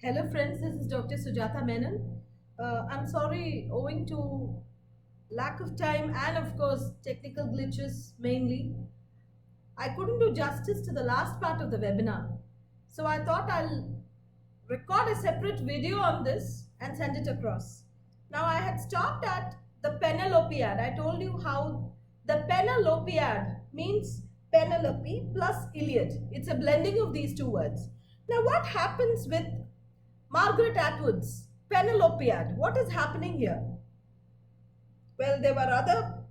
Hello friends, this is Dr. Sujata Menon. I'm sorry, owing to lack of time and of course technical glitches mainly, I couldn't do justice to the last part of the webinar. So I thought I'll record a separate video on this and send it across. Now I had stopped at the Penelopiad. I told you how the Penelopiad means Penelope plus Iliad. It's a blending of these two words. Now what happens with Margaret Atwood's Penelopiad? What is happening here? Well, there were other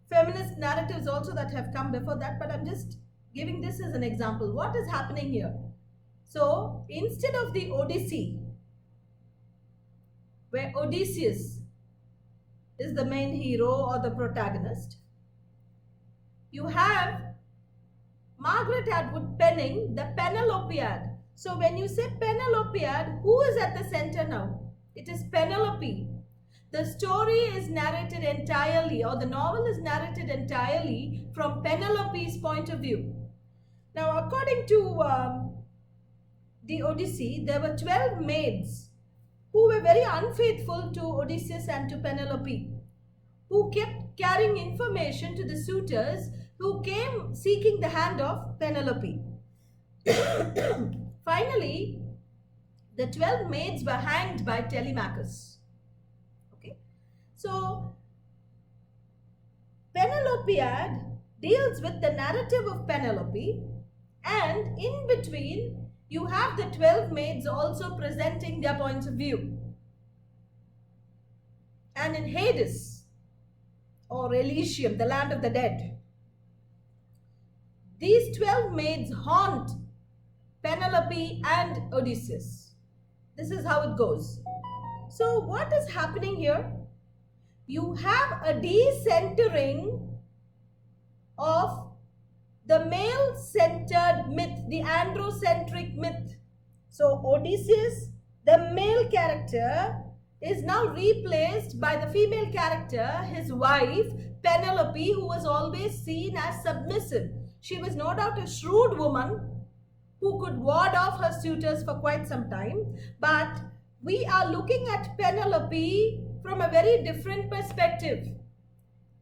feminist narratives also that have come before that, but I'm just giving this as an example. What is happening here? So instead of the Odyssey, where Odysseus is the main hero or the protagonist, you have Margaret Atwood penning the Penelopiad. So when you say Penelopiad, who is at the center now? It is Penelope. The story is narrated entirely, or the novel is narrated entirely from Penelope's point of view. Now, according to the Odyssey, there were 12 maids who were very unfaithful to Odysseus and to Penelope, who kept carrying information to the suitors who came seeking the hand of Penelope. Finally, the 12 maids were hanged by Telemachus. Okay, so Penelopiad deals with the narrative of Penelope, and in between you have the 12 maids also presenting their points of view. And in Hades or Elysium, the land of the dead, these 12 maids haunt Penelope and Odysseus. This is how it goes. So what is happening here? You have a decentering of the male-centered myth, the androcentric myth. So Odysseus, the male character, is now replaced by the female character, his wife, Penelope, who was always seen as submissive. She was no doubt a shrewd woman who could ward off her suitors for quite some time, but we are looking at Penelope from a very different perspective.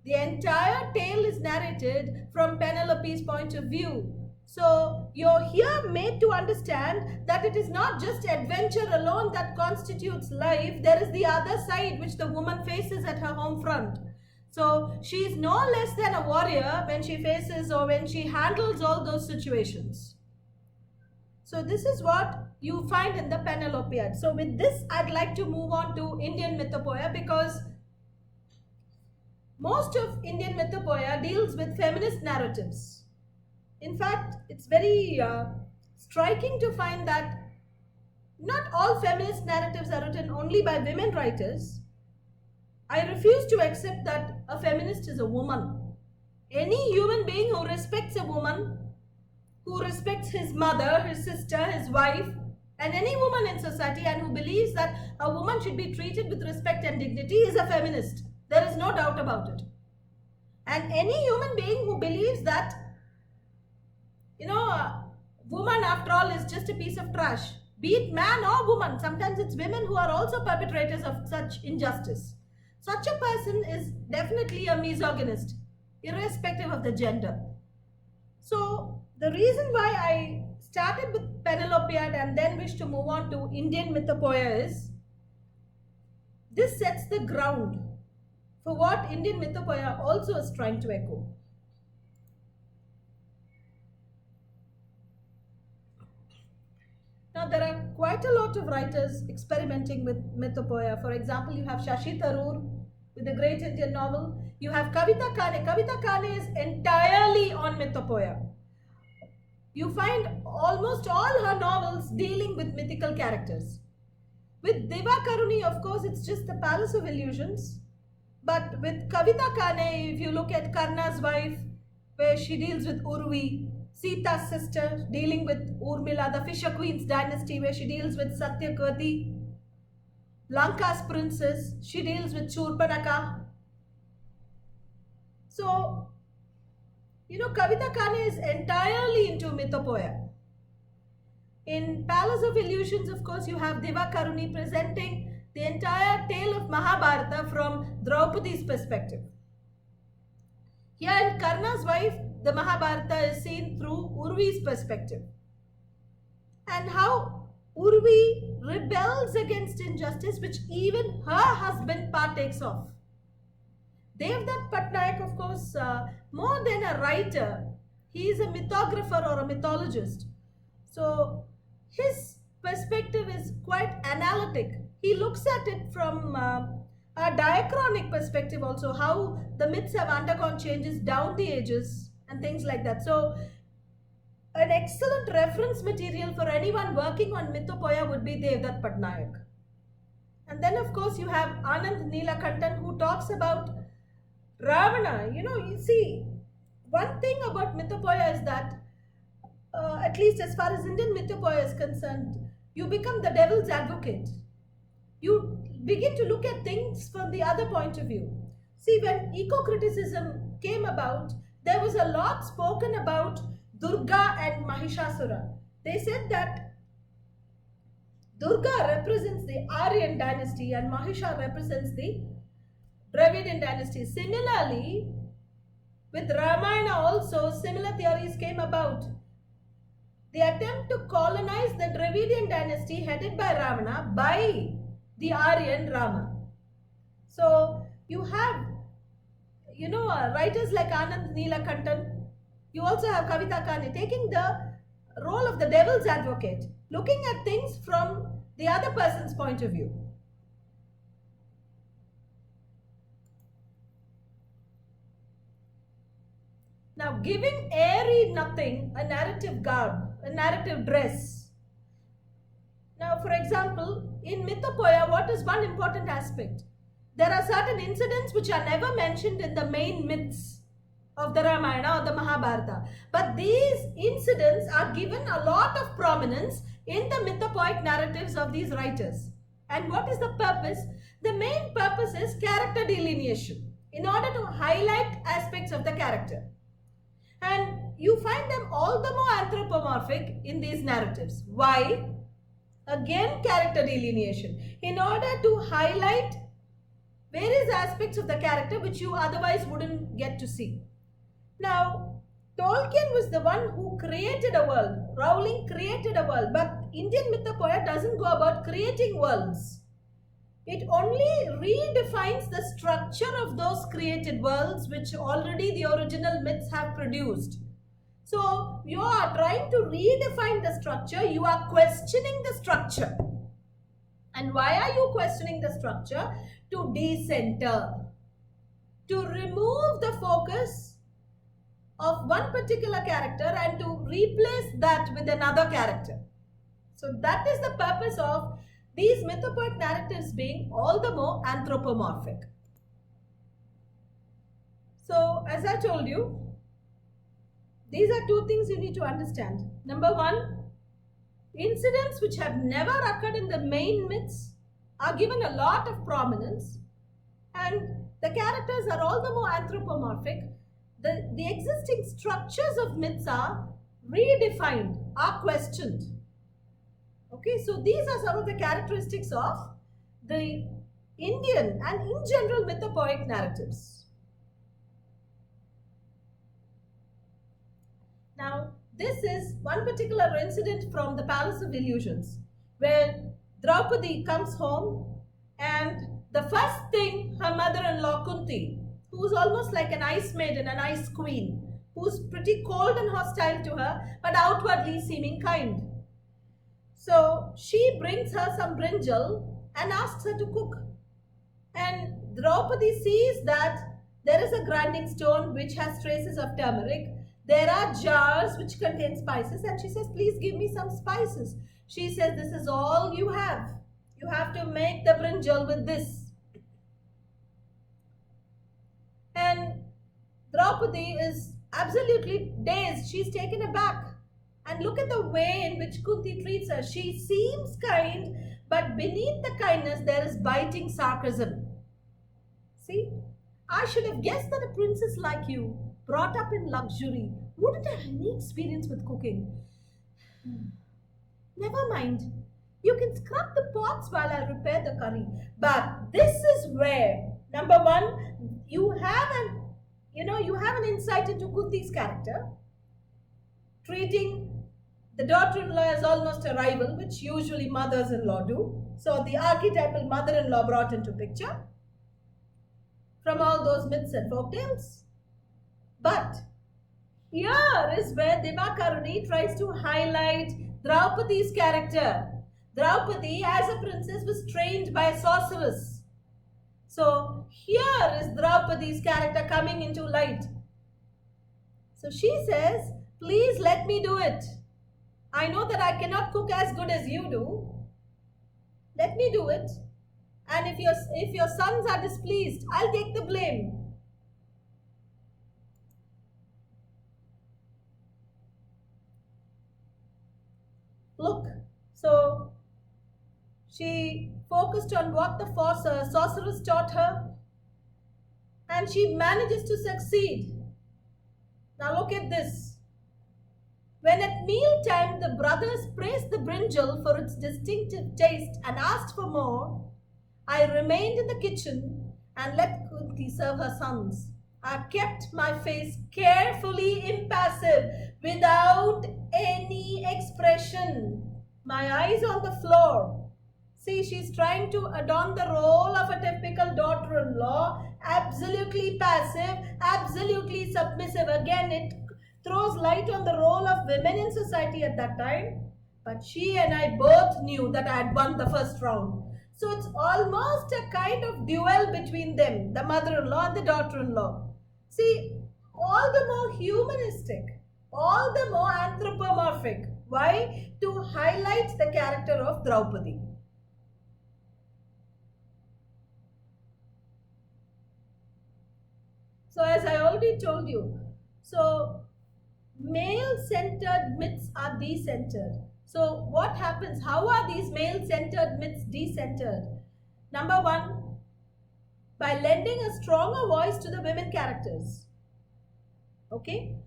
The entire tale is narrated from Penelope's point of view. So you're here made to understand that it is not just adventure alone that constitutes life. There is the other side which the woman faces at her home front. So she is no less than a warrior when she faces or when she handles all those situations. So this is what you find in the Penelopiad. So with this, I'd like to move on to Indian Mythopoeia, because most of Indian Mythopoeia deals with feminist narratives. In fact, it's very striking to find that not all feminist narratives are written only by women writers. I refuse to accept that a feminist is a woman. Any human being who respects a woman, who respects his mother, his sister, his wife, and any woman in society, and who believes that a woman should be treated with respect and dignity, is a feminist. There is no doubt about it. And any human being who believes that, woman after all is just a piece of trash, be it man or woman, sometimes it's women who are also perpetrators of such injustice. Such a person is definitely a misogynist, irrespective of the gender. So the reason why I started with Penelopiad and then wish to move on to Indian Mythopoeia is this sets the ground for what Indian Mythopoeia also is trying to echo. Now there are quite a lot of writers experimenting with Mythopoeia. For example, you have Shashi Tharoor with the great Indian novel. You have Kavita Kane. Kavita Kane is entirely on Mythopoeia. You find almost all her novels dealing with mythical characters. With Deva Karuni, of course, it's just the Palace of Illusions. But with Kavita Kane, if you look at Karna's wife, where she deals with Urvi, Sita's sister, dealing with Urmila, the Fisher Queen's dynasty, where she deals with Satyakati, Lanka's princess, she deals with Shurpanaka. So, Kavita Kane is entirely into Mythopoeia. In Palace of Illusions, of course, you have Divakaruni presenting the entire tale of Mahabharata from Draupadi's perspective. Here in Karna's wife, the Mahabharata is seen through Urvi's perspective. And how Urvi rebels against injustice, which even her husband partakes of. Devdutt Patnaik, of course, more than a writer, he is a mythographer or a mythologist. So his perspective is quite analytic. He looks at it from a diachronic perspective also, how the myths have undergone changes down the ages and things like that. So an excellent reference material for anyone working on Mythopoeia would be Devdutt Patnaik. And then of course you have Anand Neelakantan, who talks about Ravana. You see, one thing about Mythopoeia is that, at least as far as Indian Mythopoeia is concerned, you become the devil's advocate. You begin to look at things from the other point of view. See, when eco-criticism came about, there was a lot spoken about Durga and Mahishasura. They said that Durga represents the Aryan dynasty and Mahisha represents the Dravidian dynasty. Similarly, with Ramayana also, similar theories came about. The attempt to colonize the Dravidian dynasty headed by Ravana by the Aryan Rama. So you have, writers like Anand Neelakantan. You also have Kavita Kane taking the role of the devil's advocate, looking at things from the other person's point of view. Now, giving airy nothing a narrative garb, a narrative dress. Now, for example, in Mythopoeia, what is one important aspect? There are certain incidents which are never mentioned in the main myths of the Ramayana or the Mahabharata. But these incidents are given a lot of prominence in the mythopoeic narratives of these writers. And what is the purpose? The main purpose is character delineation, in order to highlight aspects of the character. And you find them all the more anthropomorphic in these narratives. Why? Again, character delineation, in order to highlight various aspects of the character which you otherwise wouldn't get to see. Now, Tolkien was the one who created a world. Rowling created a world, but Indian Mythopoeia doesn't go about creating worlds. It only redefines the structure of those created worlds which already the original myths have produced. So, you are trying to redefine the structure, you are questioning the structure. And why are you questioning the structure? To decenter, to remove the focus of one particular character and to replace that with another character. So that is the purpose of these mythopoeic narratives being all the more anthropomorphic. So as I told you, these are two things you need to understand. Number one, incidents which have never occurred in the main myths are given a lot of prominence, and the characters are all the more anthropomorphic. The existing structures of myths are redefined, are questioned. Okay, so these are some of the characteristics of the Indian and in general mythopoeic narratives. Now, this is one particular incident from the Palace of Illusions, where Draupadi comes home and the first thing her mother-in-law Kunti, who's almost like an ice maiden, an ice queen, who's pretty cold and hostile to her, but outwardly seeming kind. So she brings her some brinjal and asks her to cook. And Draupadi sees that there is a grinding stone which has traces of turmeric. There are jars which contain spices, and she says, please give me some spices. She says, this is all you have. You have to make the brinjal with this. And Draupadi is absolutely dazed. She's taken aback. And look at the way in which Kunti treats her. She seems kind, but beneath the kindness there is biting sarcasm. See, I should have guessed that a princess like you, brought up in luxury, wouldn't have any experience with cooking. Never mind. You can scrub the pots while I repair the curry. But this is where, number one, you have an insight into Kunti's character, treating the daughter-in-law as almost a rival, which usually mothers-in-law do. So the archetypal mother-in-law brought into picture from all those myths and folk tales. But here is where Divakaruni tries to highlight Draupadi's character. Draupadi, as a princess, was trained by a sorceress. So here is Draupadi's character coming into light. So she says, please let me do it. I know that I cannot cook as good as you do. Let me do it. And if your sons are displeased, I'll take the blame. Look, so she focused on what the sorceress taught her, and she manages to succeed. Now look at this. When at mealtime the brothers praised the brinjal for its distinctive taste and asked for more, I remained in the kitchen and let Kunti serve her sons. I kept my face carefully impassive, without any expression, my eyes on the floor. See, she's trying to adorn the role of a typical daughter-in-law, absolutely passive, absolutely submissive. Again, it throws light on the role of women in society at that time. But she and I both knew that I had won the first round. So it's almost a kind of duel between them, the mother-in-law and the daughter-in-law. See, all the more humanistic, all the more anthropomorphic. Why? To highlight the character of Draupadi. So as I already told you, so male-centered myths are decentered. So what happens? How are these male-centered myths decentered? Number one, by lending a stronger voice to the women characters. Okay?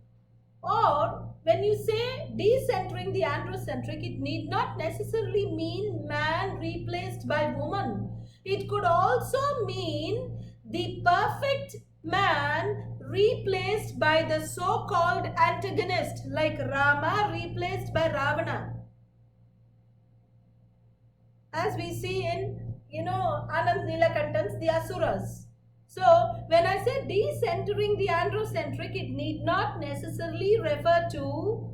Or when you say decentering the androcentric, it need not necessarily mean man replaced by woman. It could also mean the perfect man replaced by the so-called antagonist, like Rama replaced by Ravana. As we see in, Anand Nilakanthan's The Asuras. So, when I say decentering the androcentric, it need not necessarily refer to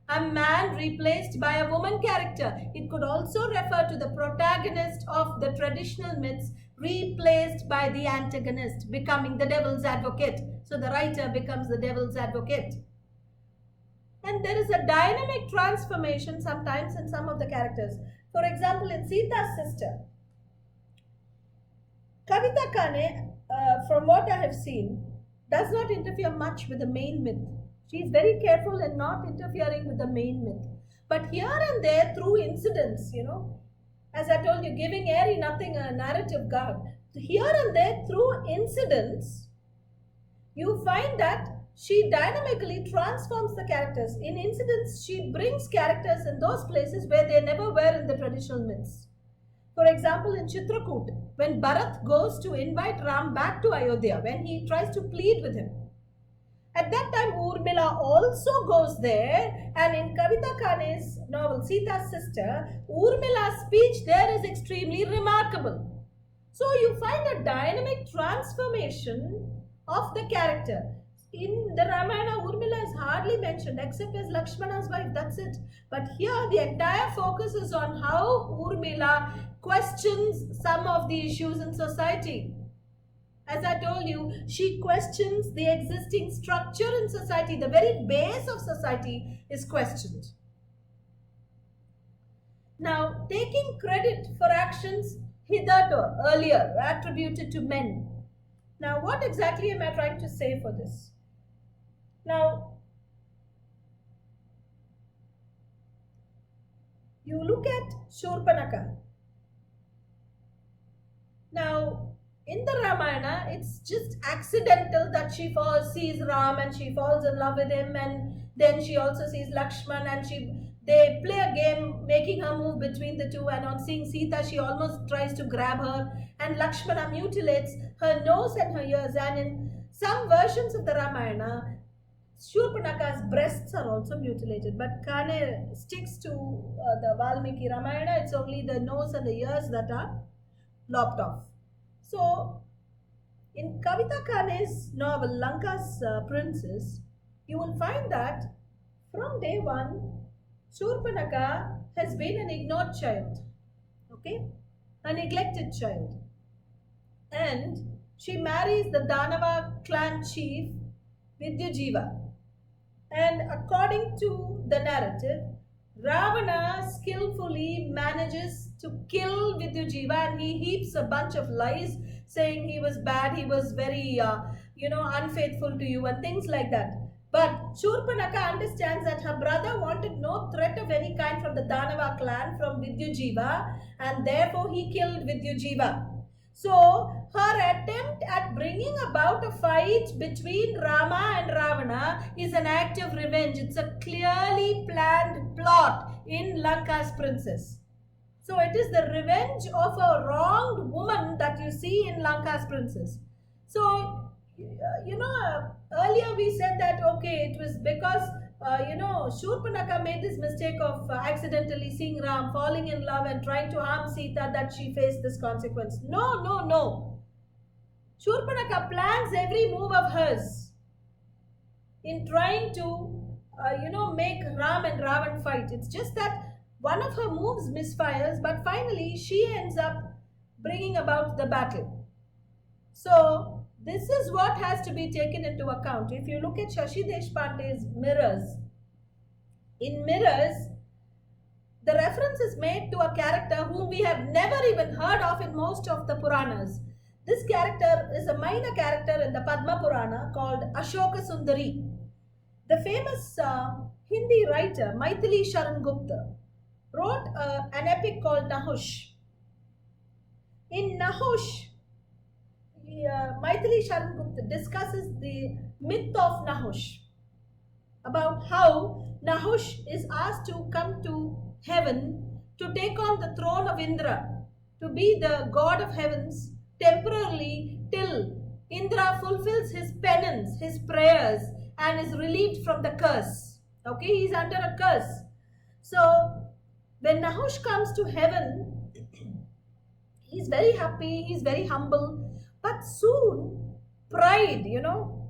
a man replaced by a woman character. It could also refer to the protagonist of the traditional myths replaced by the antagonist, becoming the devil's advocate. So, the writer becomes the devil's advocate. And there is a dynamic transformation sometimes in some of the characters. For example, in Sita's sister, Kavita Kane, from what I have seen, does not interfere much with the main myth. She is very careful in not interfering with the main myth. But here and there, through incidents, as I told you, giving airy nothing a narrative guard. Here and there, through incidents, you find that she dynamically transforms the characters. In incidents, she brings characters in those places where they never were in the traditional myths. For example, in Chitrakoot, when Bharat goes to invite Ram back to Ayodhya, when he tries to plead with him, at that time Urmila also goes there, and in Kavita Kane's novel Sita's Sister, Urmila's speech there is extremely remarkable. So you find a dynamic transformation of the character. In the Ramayana, Urmila is hardly mentioned except as Lakshmana's wife, that's it. But here the entire focus is on how Urmila questions some of the issues in society. As I told you, she questions the existing structure in society. The very base of society is questioned. Now, taking credit for actions hitherto, earlier, attributed to men. Now, what exactly am I trying to say for this? Now, you look at Shurpanaka. Now, in the Ramayana, it's just accidental that she sees Ram and she falls in love with him, and then she also sees Lakshman and she They play a game, making her move between the two, and on seeing Sita, she almost tries to grab her, and Lakshmana mutilates her nose and her ears. And in some versions of the Ramayana, Shurpanaka's breasts are also mutilated, but Kane sticks to the Valmiki Ramayana. It's only the nose and the ears that are lopped off. So, in Kavita Kane's novel Lanka's Princess, you will find that from day one, Shurpanaka has been an ignored child, okay, a neglected child, and she marries the Danava clan chief Vidyujiva. And according to the narrative, Ravana skillfully manages to kill Vidyujiva, and he heaps a bunch of lies saying he was bad, he was very, unfaithful to you, and things like that. But Shurpanaka understands that her brother wanted no threat of any kind from the Danava clan, from Vidyujiva, and therefore he killed Vidyujiva. So, her attempt at bringing about a fight between Rama and Ravana is an act of revenge. It's a clearly planned plot in Lanka's Princess. So, it is the revenge of a wronged woman that you see in Lanka's Princess. So, earlier we said that, okay, it was because Shurpanaka made this mistake of accidentally seeing Ram, falling in love and trying to harm Sita, that she faced this consequence. No. Shurpanaka plans every move of hers in trying to, make Ram and Ravan fight. It's just that one of her moves misfires, but finally she ends up bringing about the battle. So, this is what has to be taken into account. If you look at Shashi Deshpande's Mirrors, in Mirrors, the reference is made to a character whom we have never even heard of in most of the Puranas. This character is a minor character in the Padma Purana called Ashoka Sundari. The famous Hindi writer Maithili Sharan Gupta wrote an epic called Nahush. In Nahush, Maithili Sharan Gupta discusses the myth of Nahush, about how Nahush is asked to come to heaven to take on the throne of Indra, to be the god of heavens temporarily till Indra fulfills his penance, his prayers, and is relieved from the curse. Okay, he's under a curse. So, when Nahush comes to heaven, he's very happy, he's very humble. But soon, pride,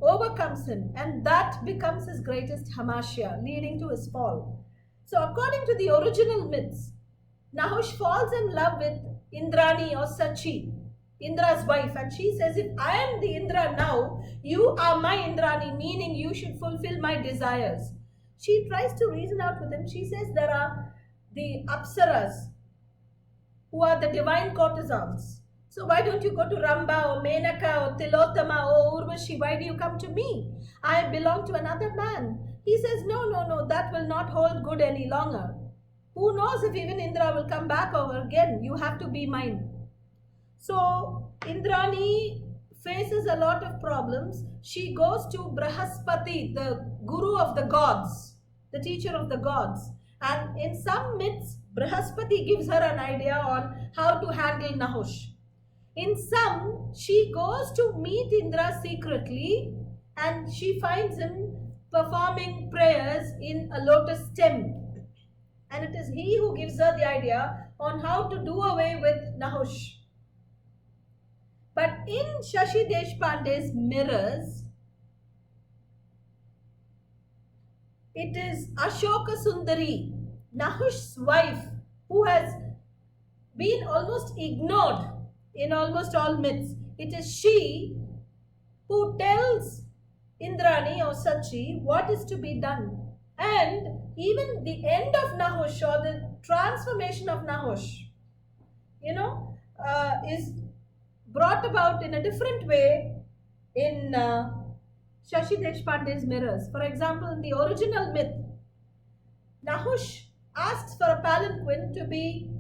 overcomes him, and that becomes his greatest hamasya, leading to his fall. So, according to the original myths, Nahush falls in love with Indrani or Sachi, Indra's wife, and she says, if I am the Indra now, you are my Indrani, meaning you should fulfill my desires. She tries to reason out with him. She says there are the Apsaras, who are the divine courtesans. So why don't you go to Ramba or Menaka or Tilotama or Urvashi? Why do you come to me? I belong to another man. He says, no, that will not hold good any longer. Who knows if even Indra will come back over again? You have to be mine. So Indrani faces a lot of problems. She goes to Brahaspati, the guru of the gods, the teacher of the gods. And in some myths, Brahaspati gives her an idea on how to handle Nahush. In some, she goes to meet Indra secretly and she finds him performing prayers in a lotus stem. And it is he who gives her the idea on how to do away with Nahush. But in Shashi Deshpande's Mirrors, it is Ashoka Sundari, Nahush's wife, who has been almost ignored in almost all myths. It is she who tells Indrani or Sachi what is to be done. And even the end of Nahush, or the transformation of Nahush, is brought about in a different way in Shashi Deshpande's Mirrors. For example, in the original myth, Nahush asks for a palanquin to be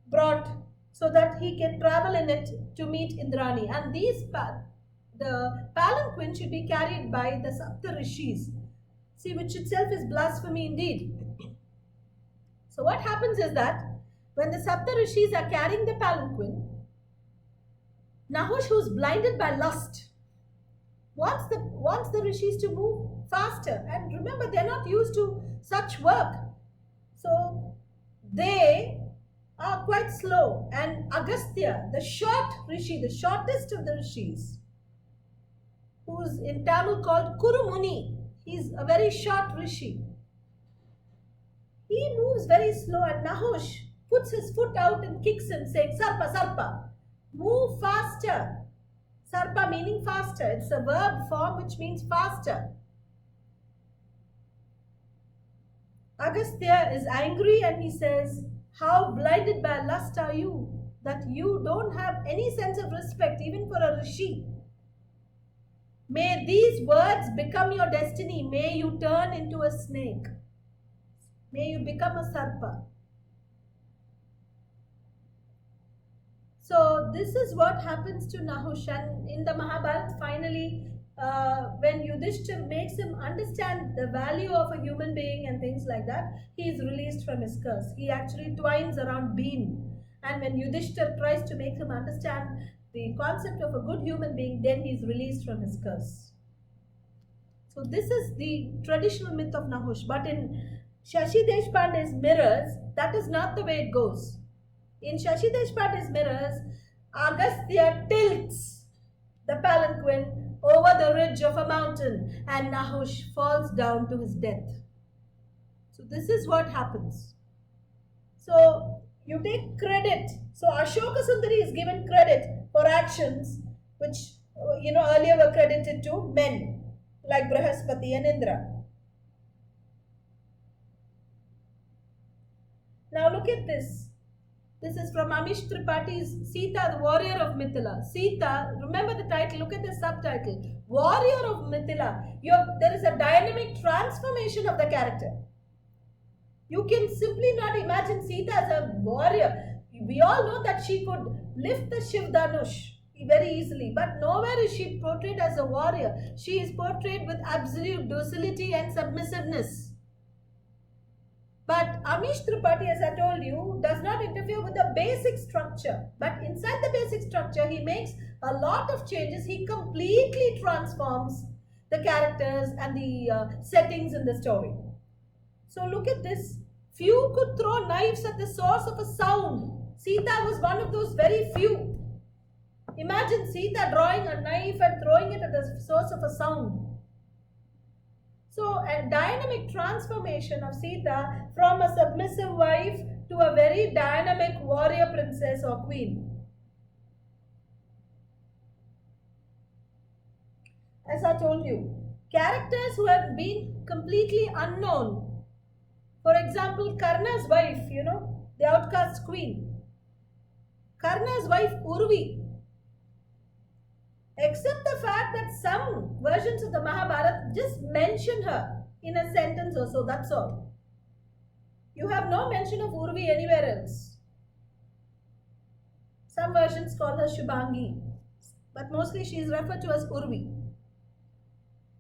brought so that he can travel in it to meet Indrani. And the palanquin should be carried by the Sapta Rishis. See, which itself is blasphemy indeed. So what happens is that when the Sapta Rishis are carrying the palanquin, Nahush, who's blinded by lust, wants the rishis to move faster. And remember, they're not used to such work. So they are quite slow. And Agastya, the short rishi, the shortest of the rishis, who's in Tamil called Kurumuni, he's a very short rishi. He moves very slow, and Nahush puts his foot out and kicks him, saying, Sarpa, Sarpa, move faster. Sarpa meaning faster. It's a verb form which means faster. Agastya is angry and he says, how blinded by lust are you that you don't have any sense of respect even for a rishi. May these words become your destiny. May you turn into a snake. May you become a sarpa. So this is what happens to Nahush, and in the Mahabharata finally when Yudhishthir makes him understand the value of a human being and things like that, he is released from his curse. He actually twines around bean, and when Yudhishthir tries to make him understand the concept of a good human being, then he is released from his curse. So this is the traditional myth of Nahush, but in Shashi Deshpande's Mirrors, that is not the way it goes. In Shashi Deshpande's Mirrors, Agastya tilts the palanquin over the ridge of a mountain and Nahush falls down to his death. So this is what happens. So you take credit. So Ashoka Sundari is given credit for actions which earlier were credited to men like Brahaspati and Indra. Now look at this. This is from Amish Tripati's Sita, the Warrior of Mithila. Sita, remember the title, look at the subtitle. Warrior of Mithila. There is a dynamic transformation of the character. You can simply not imagine Sita as a warrior. We all know that she could lift the Shiv Dhanush very easily, but nowhere is she portrayed as a warrior. She is portrayed with absolute docility and submissiveness. But Amish Tripathi, as I told you, does not interfere with the basic structure. But inside the basic structure, he makes a lot of changes. He completely transforms the characters and the settings in the story. So look at this. Few could throw knives at the source of a sound. Sita was one of those very few. Imagine Sita drawing a knife and throwing it at the source of a sound. So a dynamic transformation of Sita from a submissive wife to a very dynamic warrior princess or queen. As I told you, characters who have been completely unknown. For example, Karna's wife, the outcast queen. Karna's wife Urvi. Except the fact that some versions of the Mahabharata just mention her in a sentence or so, that's all. You have no mention of Urvi anywhere else. Some versions call her Shubhangi, but mostly she is referred to as Urvi.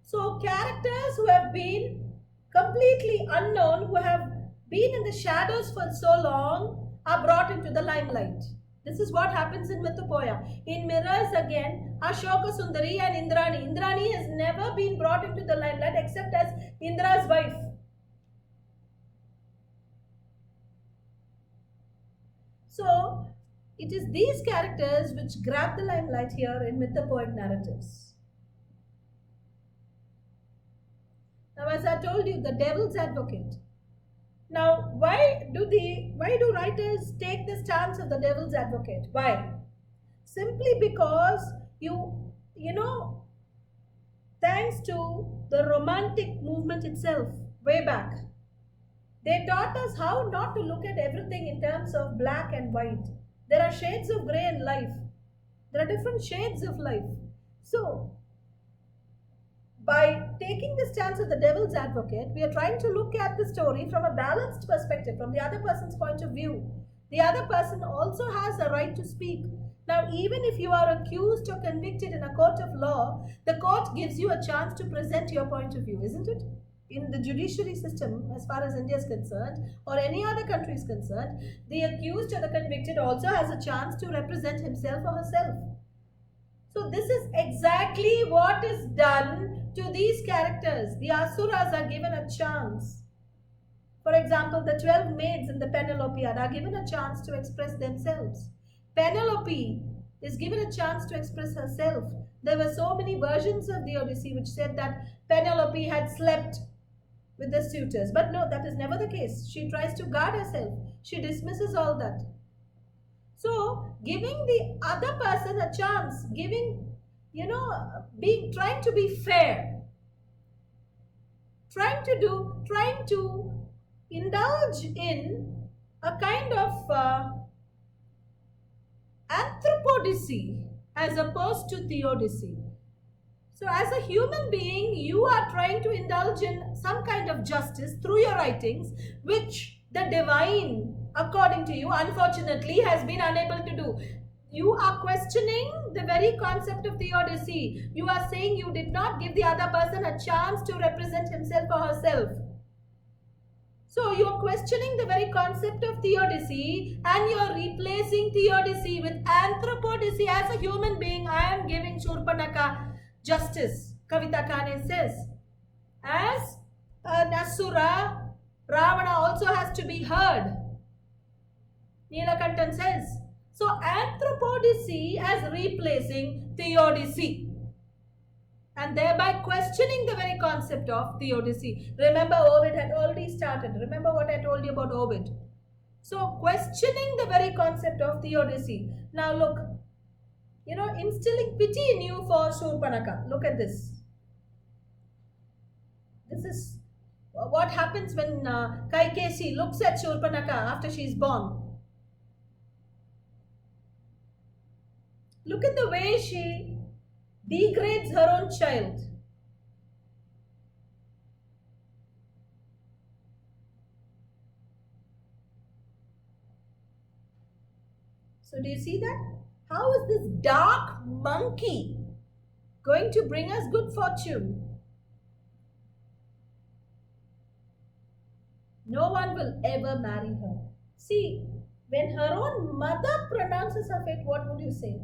So characters who have been completely unknown, who have been in the shadows for so long, are brought into the limelight. This is what happens in Mithupoya. In Mirrors again, Ashoka Sundari and Indrani. Indrani has never been brought into the limelight except as Indra's wife. So, it is these characters which grab the limelight here in mythopoeic narratives. Now, as I told you, the devil's advocate. Now, why do writers take the stance of the devil's advocate? Why? Simply because thanks to the romantic movement itself, way back, they taught us how not to look at everything in terms of black and white. There are shades of grey in life. There are different shades of life. So, by taking the stance of the devil's advocate, we are trying to look at the story from a balanced perspective, from the other person's point of view. The other person also has a right to speak. Now, even if you are accused or convicted in a court of law, the court gives you a chance to present your point of view, isn't it? in the judiciary system, as far as India is concerned, or any other country is concerned, the accused or the convicted also has a chance to represent himself or herself. So this is exactly what is done to these characters. The Asuras are given a chance. For example, the 12 maids in the Penelopiad are given a chance to express themselves. Penelope is given a chance to express herself. There were so many versions of the Odyssey which said that Penelope had slept with the suitors. But no, that is never the case. She tries to guard herself. She dismisses all that. So, giving the other person a chance, trying to be fair, trying to indulge in a kind of anthropodicy as opposed to theodicy. So, as a human being, you are trying to indulge in some kind of justice through your writings, which the divine, according to you, unfortunately, has been unable to do. You are questioning the very concept of theodicy. You are saying you did not give the other person a chance to represent himself or herself. So you're questioning the very concept of theodicy and you're replacing theodicy with anthropodicy. As a human being, I am giving Shurpanaka justice, Kavita Kane says. As an Asura, Ravana also has to be heard, Neelakantan says. So anthropodicy as replacing theodicy, and thereby questioning the very concept of theodicy. Remember, Ovid had already started. Remember what I told you about Ovid. So questioning the very concept of theodicy. Now look, instilling pity in you for Shurpanaka. Look at this. This is what happens when Kaikesi looks at Shurpanaka after she's born. Look at the way she degrades her own child. So do you see that? How is this dark monkey going to bring us good fortune? No one will ever marry her. See, when her own mother pronounces her fate, what would you say?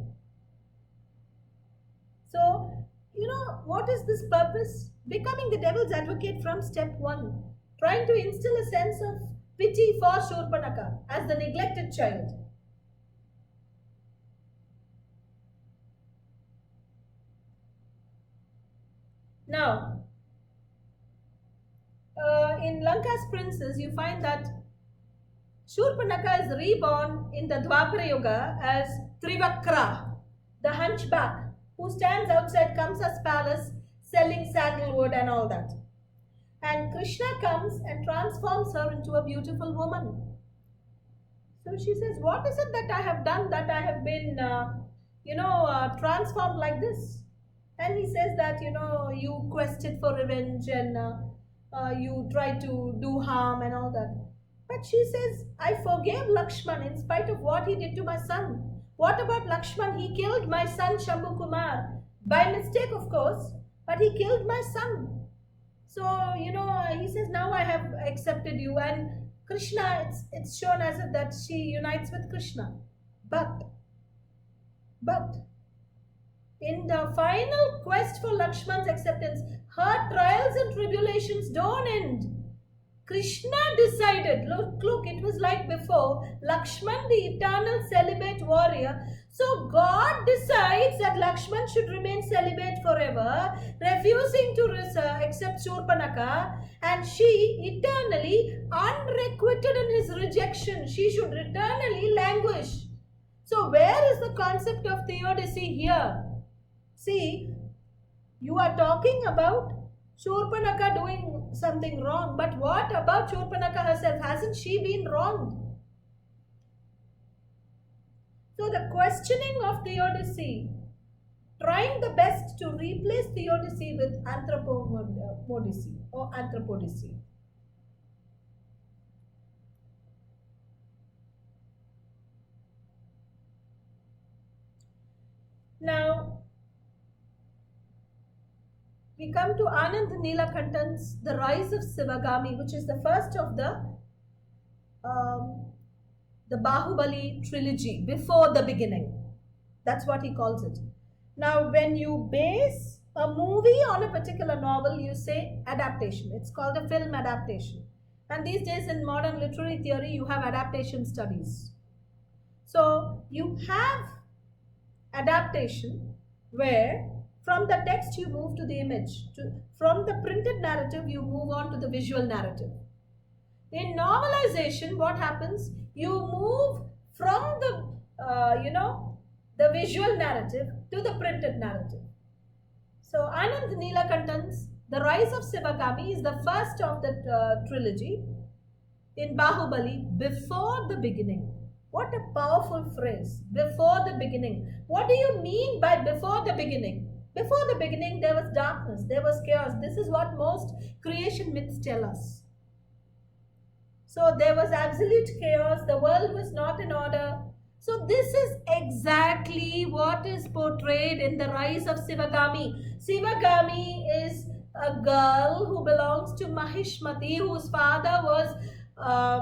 So, what is this purpose? Becoming the devil's advocate from step one. Trying to instill a sense of pity for Shurpanaka as the neglected child. Now, in Lanka's Princes, you find that Shurpanaka is reborn in the Dwapara Yuga as Trivakra, the hunchback, who stands outside Kamsa's palace selling sandalwood and all that. And Krishna comes and transforms her into a beautiful woman. So she says, what is it that I have done that I have been, transformed like this? And he says that, you quested for revenge and you tried to do harm and all that. But she says, I forgave Lakshman in spite of what he did to my son. What about Lakshman? He killed my son Shambhu Kumar. By mistake, of course, but he killed my son. So, he says, now I have accepted you. And Krishna, it's shown as if that she unites with Krishna. But, in the final quest for Lakshman's acceptance, her trials and tribulations don't end. Krishna decided, look, it was like before, Lakshman, the eternal celibate warrior. So God decides that Lakshman should remain celibate forever, refusing to accept Shurpanaka, and she eternally unrequited in his rejection. She should eternally languish. So where is the concept of theodicy here? See, you are talking about Shurpanaka doing something wrong, but what about Shurpanaka herself? Hasn't she been wronged? So the questioning of theodicy, trying the best to replace theodicy with anthropomodicy or anthropodicy. Now, we come to Anand Neelakantan's The Rise of Sivagami, which is the first of um, the Bahubali trilogy, before the beginning. That's what he calls it. Now, when you base a movie on a particular novel, you say adaptation. It's called a film adaptation. And these days in modern literary theory, you have adaptation studies. So you have adaptation where from the text you move to the image. From the printed narrative, you move on to the visual narrative. In novelization, what happens? You move from the visual narrative to the printed narrative. So Anand Neelakantan's The Rise of Sivagami is the first of the trilogy in Bahubali, before the beginning. What a powerful phrase, before the beginning. What do you mean by before the beginning? Before the beginning, there was darkness, there was chaos. This is what most creation myths tell us. So there was absolute chaos, the world was not in order. So this is exactly what is portrayed in The Rise of Sivagami. Sivagami is a girl who belongs to Mahishmati, whose father was a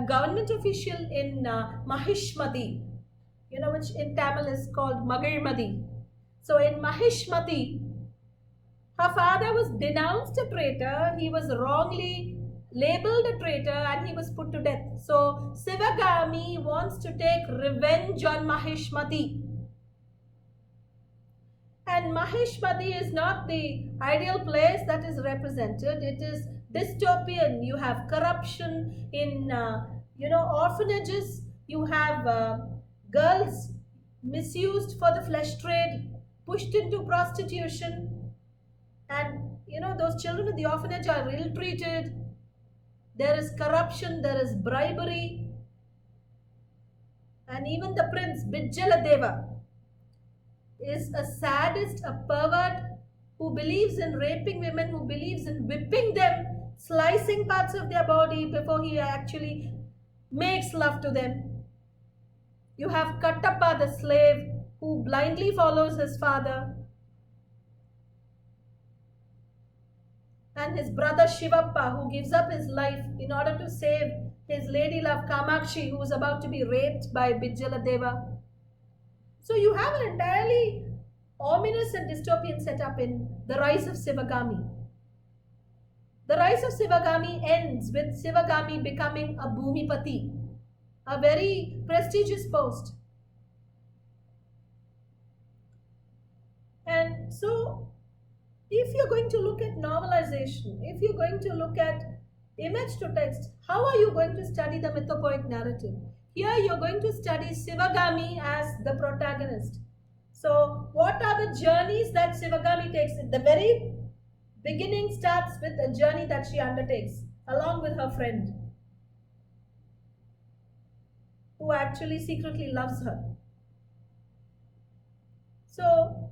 government official in Mahishmati, which in Tamil is called Magirmadi. So in Mahishmati, her father was denounced a traitor. He was wrongly labeled a traitor and he was put to death. So Sivagami wants to take revenge on Mahishmati. And Mahishmati is not the ideal place that is represented. It is dystopian. You have corruption in orphanages. You have girls misused for the flesh trade, pushed into prostitution, and those children in the orphanage are ill-treated. There is corruption, there is bribery, and even the prince Bijjaladeva is a sadist, a pervert who believes in raping women, who believes in whipping them, slicing parts of their body before he actually makes love to them. You have Kattappa, the slave, who blindly follows his father, and his brother Shivappa, who gives up his life in order to save his lady love Kamakshi, who is about to be raped by Bijjaladeva. So you have an entirely ominous and dystopian setup in The Rise of Sivagami. The Rise of Sivagami ends with Sivagami becoming a Bhumipati, a very prestigious post. And so, if you're going to look at novelization, if you're going to look at image to text, how are you going to study the mythopoeic narrative? Here you're going to study Sivagami as the protagonist. So what are the journeys that Sivagami takes? The very beginning starts with a journey that she undertakes along with her friend, who actually secretly loves her. So,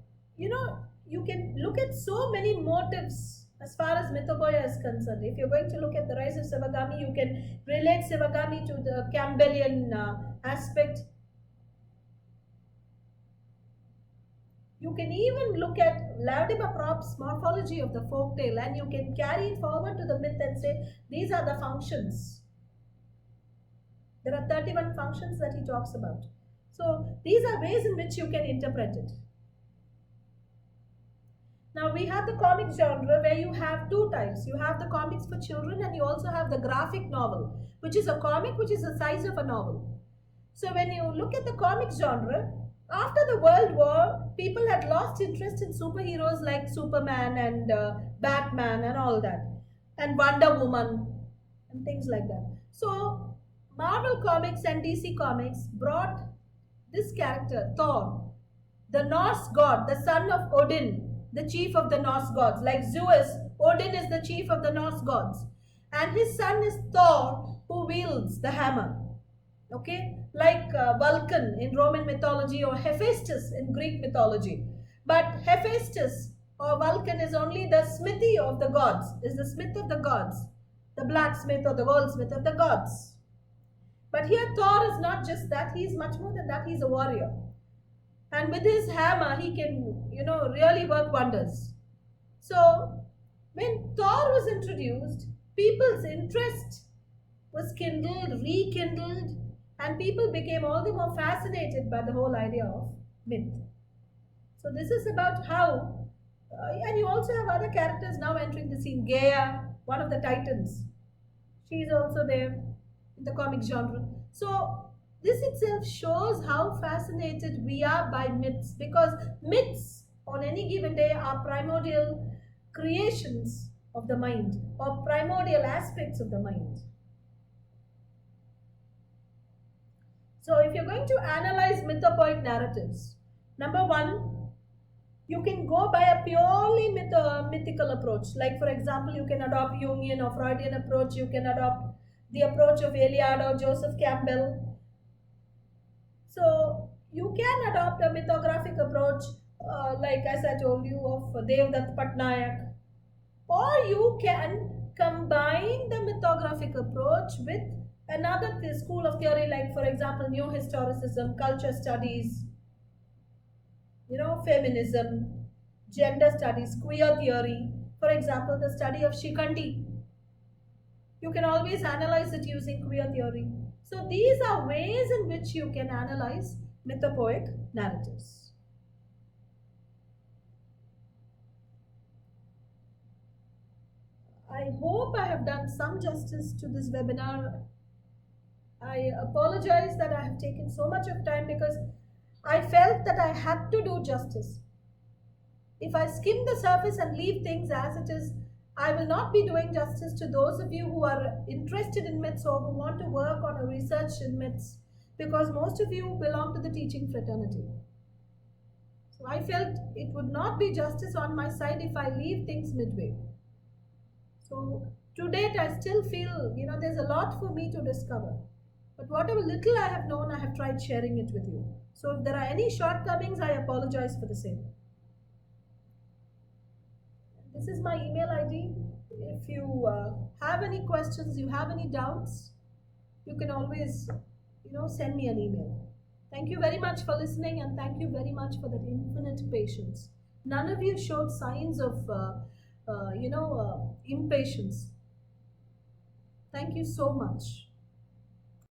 you can look at so many motives as far as mythopoeia is concerned. If you're going to look at The Rise of Sivagami, you can relate Sivagami to the Campbellian aspect. You can even look at Vladimir Prop's morphology of the folktale, and you can carry it forward to the myth and say, these are the functions. There are 31 functions that he talks about. So these are ways in which you can interpret it. Now we have the comic genre where you have two types. You have the comics for children and you also have the graphic novel, which is a comic which is the size of a novel. So when you look at the comic genre, after the World War, people had lost interest in superheroes like Superman and Batman and all that, and Wonder Woman and things like that. So Marvel Comics and DC Comics brought this character, Thor, the Norse god, the son of Odin, the chief of the Norse gods. Like Zeus, Odin is the chief of the Norse gods. And his son is Thor, who wields the hammer. Okay? Like Vulcan in Roman mythology or Hephaestus in Greek mythology. But Hephaestus or Vulcan is only the smithy of the gods, is the smith of the gods, the blacksmith or the goldsmith of the gods. But here Thor is not just that, he is much more than that, he is a warrior. And with his hammer, he can, really work wonders. So, when Thor was introduced, people's interest was kindled, rekindled, and people became all the more fascinated by the whole idea of myth. So, this is about how, and you also have other characters now entering the scene. Gaia, one of the titans, she's also there in the comic genre. So, this itself shows how fascinated we are by myths, because myths on any given day are primordial creations of the mind or primordial aspects of the mind. So, if you're going to analyze mythopoeic narratives, number one, you can go by a purely mythical approach. Like, for example, you can adopt Jungian or Freudian approach, you can adopt the approach of Eliade or Joseph Campbell. So, you can adopt a mythographic approach, like as I told you, of Devdutt Patnaik, or you can combine the mythographic approach with another school of theory, like, for example, New Historicism, culture studies, feminism, gender studies, queer theory. For example, the study of Shikhandi. You can always analyze it using queer theory. So these are ways in which you can analyze mythopoeic narratives. I hope I have done some justice to this webinar. I apologize that I have taken so much of time because I felt that I had to do justice. If I skim the surface and leave things as it is, I will not be doing justice to those of you who are interested in myths or who want to work on a research in myths, because most of you belong to the teaching fraternity. So I felt it would not be justice on my side if I leave things midway. So to date, I still feel, there's a lot for me to discover. But whatever little I have known, I have tried sharing it with you. So if there are any shortcomings, I apologize for the same. This is my email ID. If you have any questions, you have any doubts, you can always, send me an email. Thank you very much for listening, and thank you very much for that infinite patience. None of you showed signs of, impatience. Thank you so much.